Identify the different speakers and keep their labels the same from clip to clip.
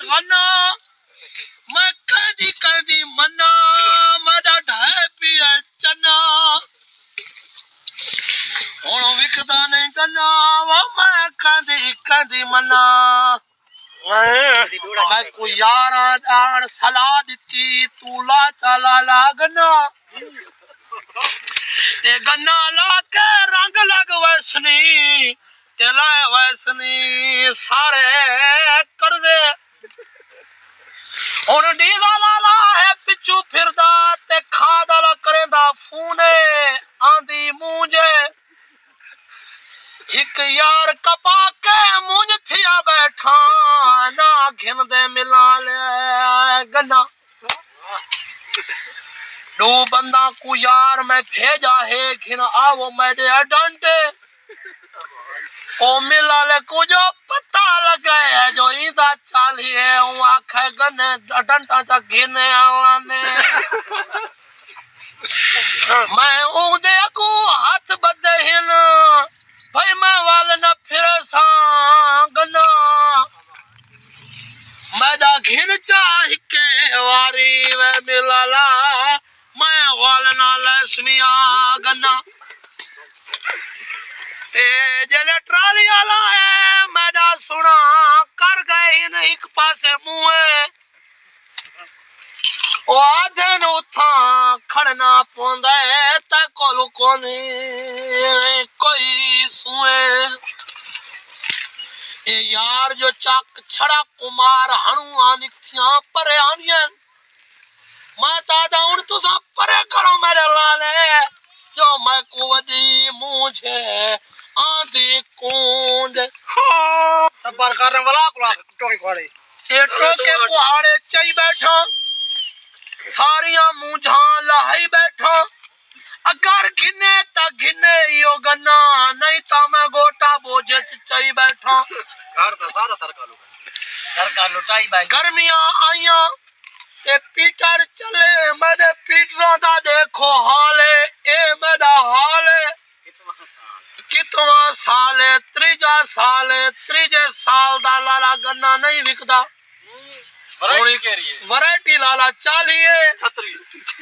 Speaker 1: गन्ना मैं कहदी मन्ना मेरा ढाई पिया चन्ना हुण विकदा नहीं गन्ना वो मैं कहदी मन्ना मैं कोई यारा जान सलाह दिती तू ला चला लागना ते गन्ना ला के रंग लग वैसनी ते लाए वैसनी सारे कर दे हुण डीदा लाला है पिछू फिरदा ते खाद वाला करेंदा फूने आंदी मूंजे एक यार कपा के मुझ थिया बैठा ना घिन दे मिला ले गन्ना दो बंदा को यार मैं भेजा है घिन आवो मेरे डंडे ओ मिला ले को जो पता लगे है जो इंदा चाली है वो आखे गन्ने डंडा चा घिने आवाने मैं उदे को हाथ बदे हिन भाई मैं वाल न फिर सा गन्ना मैदा घिन चाह के वारी वे मिलाला मैं वाल न लक्ष्मिया गन्ना ते जले ट्राली वाला है मैदा सुना कर गए इन एक पासे मुए ओ आधे नु था खड़ना पोंदा है ते कोल कोनी कोई सुए ए यार जो चक छड़ा कुमार हणु आनिथिया परे आनियन माता दाउन तुसा परे करो मेरे लाले जो मैं को वदी मुझे आंधी कूंद
Speaker 2: सबर करने वाला कुला टोके कोड़े
Speaker 1: ए टोके कुहाड़े चई बैठा सारियां मुझा लहाई बैठा अगर घिने ता घिने यो गन्ना नहीं ता मैं गोटा बोझे चई बैठा
Speaker 2: घर दा सारा सरका लुटाई भाई
Speaker 1: गर्मियां आईया ते पीटर चले मेरे पीटरों दा देखो हाले ए मेरा हाले कितवा साले त्रीजे साल दा लाला गन्ना नहीं विकदा वैरायटी लाला 40
Speaker 2: छतरी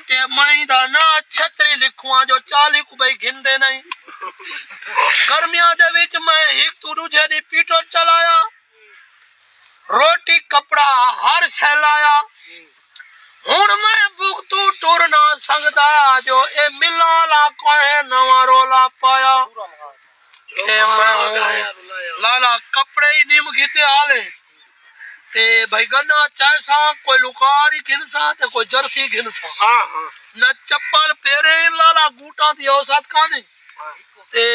Speaker 1: के मई दा ना छतरी लिखवा जो 40 को भाई घिंदे नहीं गर्मियां दे विच मैं एक तू दूजे दी पीटो चलाया रोटी कपड़ा हर शै लाया हुण मैं भुगतू टुर ना सकदा जो ए मिला ला कोहे नवा रोला पाया ते मैं लाला कपड़े ही निम घिते आले ते भाई गन्ना चायसा कोई लुकारी घिनसा ते कोई जर्सी घिनसा न चप्पल पेरे लाला बूटा दी औसत काने ते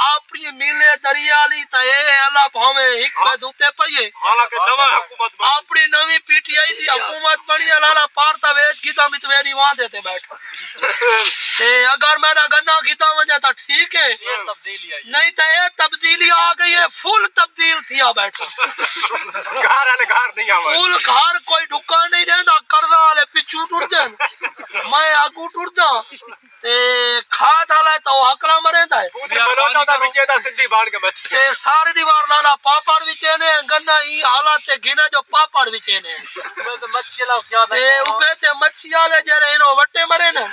Speaker 1: अपनी मिले दरियाली ता ए अल्लाह भावे एक पे दूते पइए
Speaker 2: हालांकि नवा हुकूमत
Speaker 1: अपनी नवी पीटीआई दी हुकूमत बनी लाला पारता वेच गीता मितवेरी वहां देते बैठा ते अगर मेरा गन्ना गीता वजह ता ठीक है
Speaker 2: तब्दीली आई
Speaker 1: नहीं तो ये तब्दीली आ गई है फुल तब्दील थिया बैठा
Speaker 2: घर नहीं आवा
Speaker 1: फुल घर कोई ढुका नहीं देंदा कर्जा वाले पिछू टुर देन मैं आगू टुरदा ते खाद वाला तो हकला मरेंदा है
Speaker 2: बलोटा दा विचे दा सिद्धी बाण के मच
Speaker 1: ते सारी दीवार लाला पापड़ विचे ने गन्ना ई हालत ते गिना जो पापड़ विचे ने
Speaker 2: तो मच्छी लाओ क्या
Speaker 1: ते ऊपे ते मच्छी वाले जरे इनो वट्टे मरे ने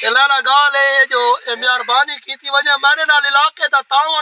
Speaker 1: ते लाला गाले जो मेहरबानी कीती वजह मेरे नाल इलाके दा तावन